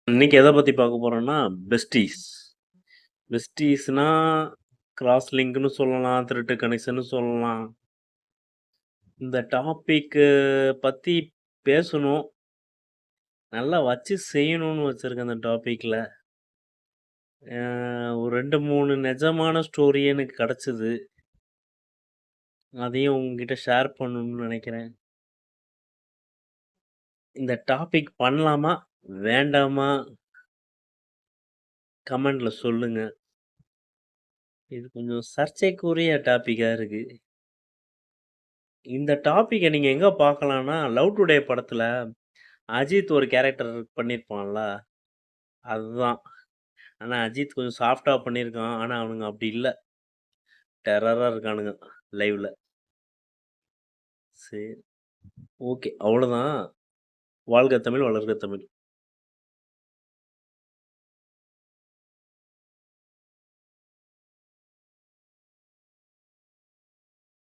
இன்னைக்கு எத பத்தி பார்க்க போறோம்னா, பெஸ்டீஸ். பெஸ்டீஸ்னா, கிராஸ் லிங்க்ன்னு சொல்லலாம், த்ரெட் கனெக்ஷன்னு சொல்லலாம். இந்த டாபிக்கு பத்தி பேசணும். நல்லா வச்சு செய்யணும்னு வச்சிருக்கேன் இந்த டாபிக்ல. அ ஒரு 2, 3 நெஜமான ஸ்டோரி எனக்கு கெடச்சது. அதையும் உங்ககிட்ட ஷேர் பண்ணணும்னு நெனைக்கிறேன். இந்த டாபிக் பண்ணலாமா? வேண்டாமா? கமெண்ட்ல சொல்லுங்க. இது கொஞ்சம் சர்ச்சைக்குரிய டாபிக்கா இருக்கு. இந்த டாபிக்க நீங்க எங்க பார்க்கலான்னா, லவ் டுடே படத்துல அஜித் ஒரு கேரக்டர் பண்ணியிருப்பான்ல, அதுதான். ஆனா அஜித் கொஞ்சம் சாஃப்ட்டா பண்ணியிருக்கான். ஆனா அவனுங்க அப்படி இல்ல. டெரரா இருக்கானுங்க லைவ்ல. சரி. ஓகே. அவ்வளோதான். வாழ்க தமிழ், வளர்க தமிழ்.